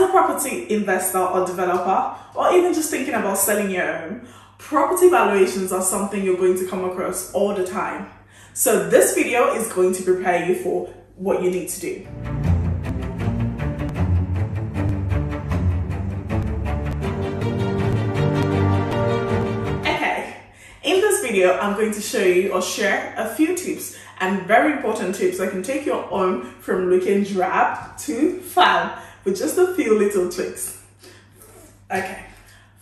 As a property investor or developer, or even just thinking about selling your home, property valuations are something you're going to come across all the time. So this video is going to prepare you for what you need to do. Okay, in this video, I'm going to show you or share a few tips and very important tips that can take your home from looking drab to fab with just a few little tricks. Okay,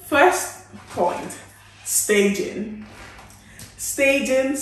first point, staging. Staging.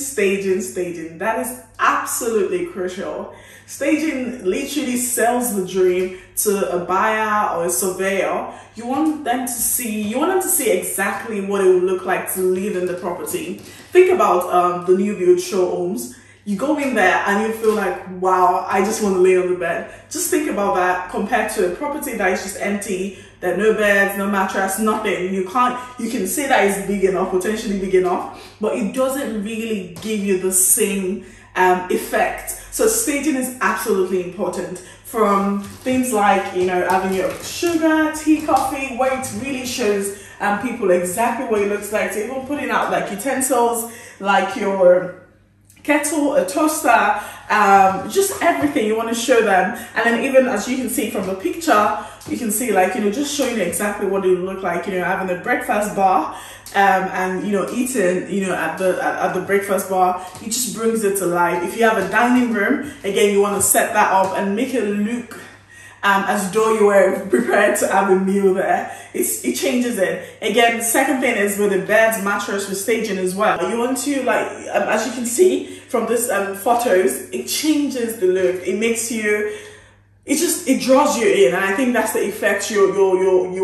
That is absolutely crucial. Staging literally sells the dream to a buyer or a surveyor. You want them to see exactly what it would look like to live in the property. Think about the new build show homes. You go in there and you feel like, wow, I just want to lay on the bed. Just think about that compared to a property that is just empty, there are no beds, no mattress, nothing. You can say that it's big enough, potentially big enough, but it doesn't really give you the same effect. So staging is absolutely important. From things like, having your sugar, tea, coffee, where it really shows people exactly what it looks like, to even putting out like utensils, like your kettle, a toaster, just everything you want to show them. And then even as you can see from the picture, you can see like, just showing exactly what it would look like, having a breakfast bar, and eating, at the breakfast bar. It just brings it to life. If you have a dining room, again, you want to set that up and make it look as though you were prepared to have a meal there. It changes it. Again, second thing is with the beds, mattress, with staging as well. You want to, like, as you can see from this photos, it changes the look. It makes you, it draws you in, and I think that's the effect you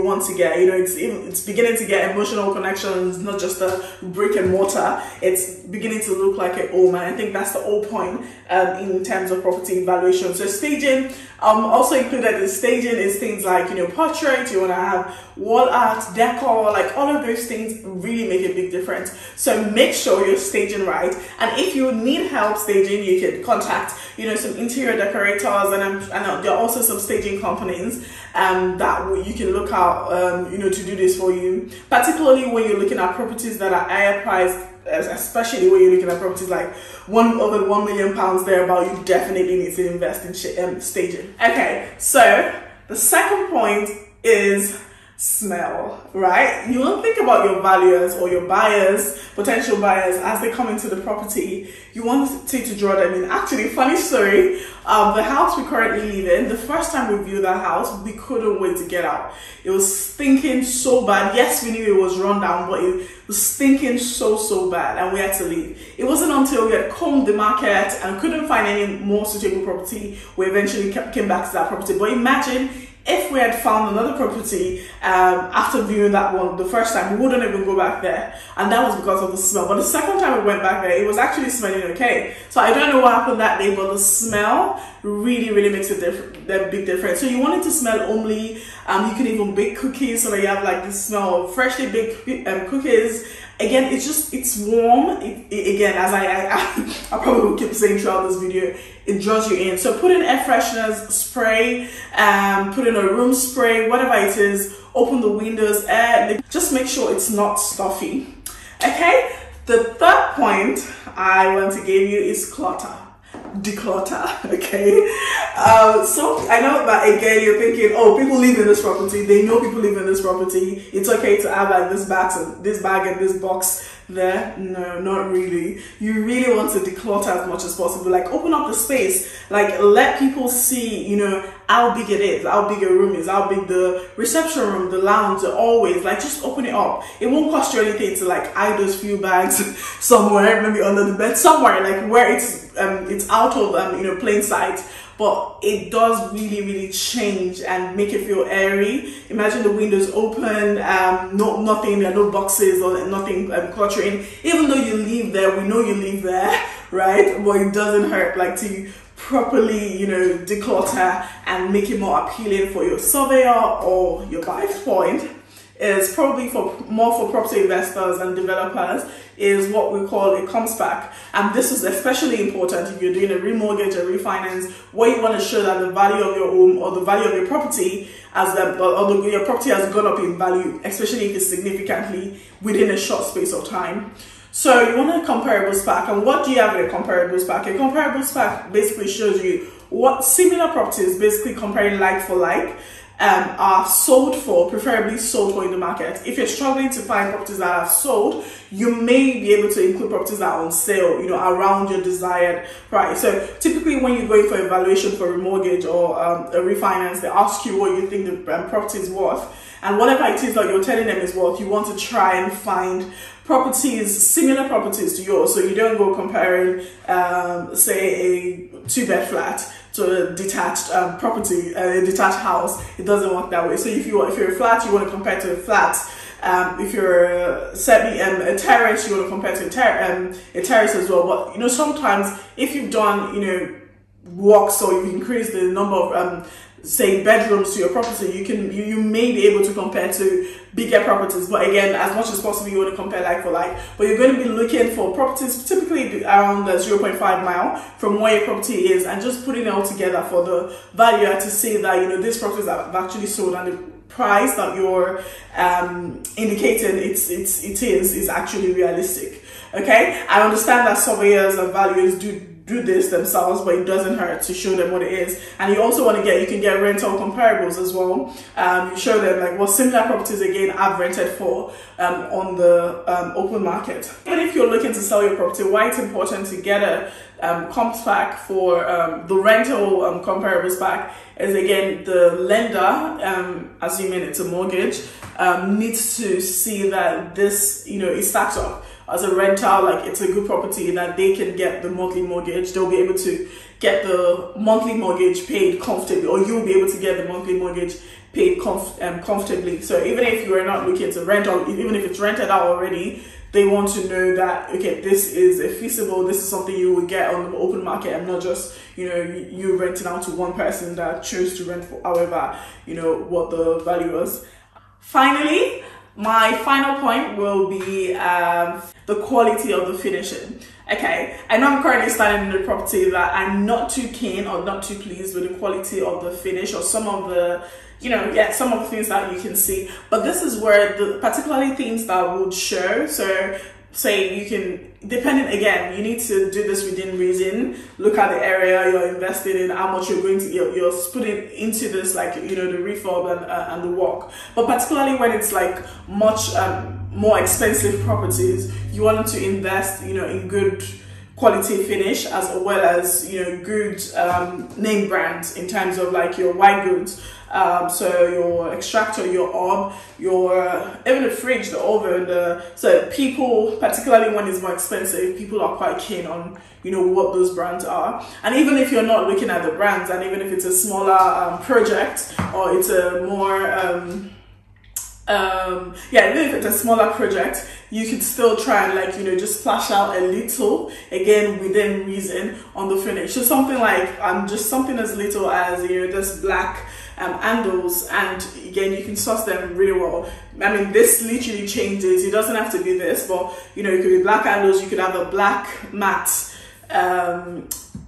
want to get. It's beginning to get emotional connections, not just a brick and mortar. It's beginning to look like a home, and I think that's the whole point in terms of property valuation. So staging, also included in staging is things like portrait. You want to have wall art, decor, like all of those things really make a big difference. So make sure you're staging right, and if you need help staging, you can contact some interior decorators, and there are also some staging companies that you can look out to do this for you, particularly when you're looking at properties that are higher priced, especially when you're looking at properties like over £1 million thereabout. You definitely need to invest in staging. Okay, so the second point is smell, right? You want to think about your valuers or your buyers, potential buyers, as they come into the property. You want to draw them in. Actually, funny story, the house we currently live in, the first time we viewed that house, we couldn't wait to get out. It was stinking so bad. Yes, we knew it was run down, but it was stinking so bad, and we had to leave. It wasn't until we had combed the market and couldn't find any more suitable property, we eventually came back to that property. But imagine if we had found another property after viewing that one the first time, we wouldn't even go back there, and that was because of the smell. But the second time we went back there, it was actually smelling okay. So I don't know what happened that day, but the smell really makes a big difference. So you want it to smell homely. You can even bake cookies so that you have like the smell of freshly baked cookies. Again, it's warm. Again, as I probably will keep saying throughout this video, it draws you in. So put in air fresheners, spray, put in a room spray, whatever it is. Open the windows, air. Just make sure it's not stuffy. Okay. The third point I want to give you is clutter. Declutter. Okay, so I know that again you're thinking, oh, people live in this property, they know people live in this property, it's okay to have like this bag and this box there. No, not really. You really want to declutter as much as possible. Like, open up the space, like let people see how big it is, how big your room is, how big the reception room, the lounge, the hallways. Like, just open it up. It won't cost you anything to like hide those few bags somewhere, maybe under the bed, somewhere like where it's out of plain sight. But it does really change and make it feel airy. Imagine the windows open, nothing, no boxes or nothing cluttering. Even though you live there, we know you live there, right? But it doesn't hurt like to properly, declutter and make it more appealing for your surveyor or your buyer's point. is probably more for property investors and developers, is what we call a comps pack. And this is especially important if you're doing a remortgage or refinance, where you want to show that the value of your home or the value of your property your property has gone up in value, especially if it's significantly within a short space of time. So you want a comparables pack. And what do you have in a comparables pack? A comparables pack basically shows you what similar properties, basically comparing like for like, are sold for, preferably sold for in the market. If you're struggling to find properties that are sold, you may be able to include properties that are on sale, around your desired price. So typically when you're going for a valuation for a remortgage or a refinance, they ask you what you think the property is worth. And whatever it is that you're telling them is worth, you want to try and find properties, similar properties to yours. So you don't go comparing, say, a 2-bed flat to a detached property, a detached house. It doesn't work that way. So if you're a flat, you want to compare to a flat. If you're a terrace, you want to compare to a terrace as well. But sometimes if you've done works, or you've increased the number of say bedrooms to your property, you may be able to compare to bigger properties. But again, as much as possible, you want to compare like for like. But you're going to be looking for properties typically around the 0.5 mile from where your property is, and just putting it all together for the valuer to see that these properties have actually sold, and the price that you're indicating it is actually realistic. Okay, I understand that surveyors and valuers do this themselves, but it doesn't hurt to show them what it is. And you also want to you can get rental comparables as well. You show them like what similar properties again have rented for on the open market. Even if you're looking to sell your property, why it's important to get a comps pack for the rental comparables pack is, again, the lender, assuming it's a mortgage, needs to see that this it stacks up as a rental, like it's a good property, that they can get the monthly mortgage. They'll be able to get the monthly mortgage paid comfortably, or you'll be able to get the monthly mortgage paid comfortably. So even if you are not looking to rent, or even if it's rented out already, they want to know that, okay, this is feasible, this is something you will get on the open market, and not just you renting out to one person that chose to rent for however what the value was. Finally, my final point will be the quality of the finishing. Okay, I know I'm currently standing in a property that I'm not too keen or not too pleased with the quality of the finish, or some of the some of the things that you can see. But this is where particularly things that would show. So say you can, depending, again, you need to do this within reason. Look at the area you're invested in, how much you're going to you're putting into this, like the refurb and the work. But particularly when it's like much more expensive properties, you want to invest in good quality finish, as well as good name brands in terms of like your white goods. So your extractor, your hob, even the fridge, the oven, so people, particularly when it's more expensive, people are quite keen on what those brands are. And even if you're not looking at the brands, and even if it's a smaller project, or it's a more even if it's a smaller project, you could still try and just splash out a little, again within reason, on the finish. So something like just something as little as this black handles, and again you can source them really well. I mean, this literally changes. It doesn't have to be this, but it could be black handles. You could have a black matte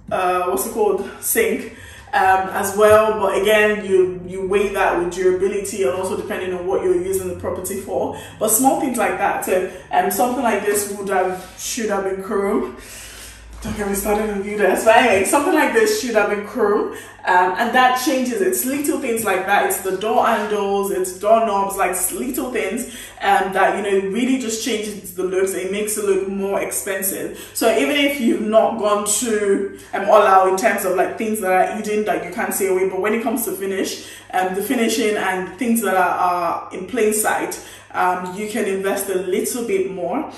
what's it called, sink as well. But again, you weigh that with durability, and also depending on what you're using the property for. But small things like that. So something like this should have been chrome. Don't get me started on this. But anyway, something like this should have been chrome, and that changes. It's little things like that. It's the door handles, it's doorknobs, like little things that really just changes the looks. It makes it look more expensive. So even if you've not gone to all out in terms of like things that are hidden that you can't see away, but when it comes to finish, the finishing and things that are in plain sight, you can invest a little bit more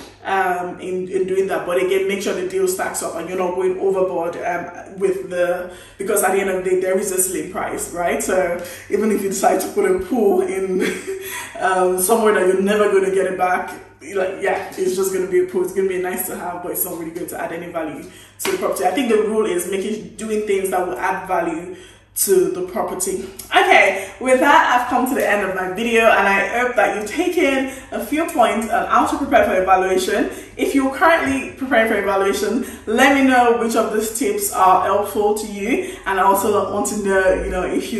in doing that. But again, make sure the deal stacks up and you're not going overboard because at the end of the day, there is a ceiling price, right? So even if you decide to put a pool in somewhere that you're never going to get it back, it's just going to be a pool. It's going to be nice to have, but it's not really going to add any value to the property. I think the rule is doing things that will add value to the property. Okay, with that, I've come to the end of my video, and I hope that you've taken a few points on how to prepare for evaluation. If you're currently preparing for evaluation, let me know which of these tips are helpful to you, and I also want to know, if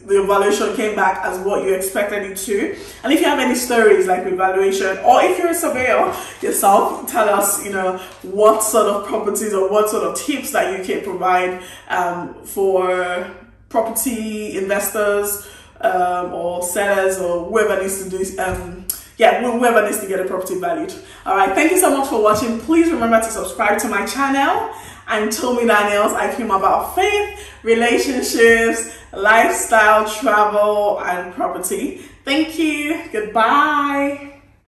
the evaluation came back as what you expected it to. And if you have any stories like evaluation, or if you're a surveyor yourself, tell us, what sort of properties or what sort of tips that you can provide for property investors or sellers, or whoever needs to do whoever needs to get a property valued. All right, thank you so much for watching. Please remember to subscribe to my channel. I'm Tomi Daniels. I film about faith, relationships, lifestyle, travel, and property. Thank you. Goodbye.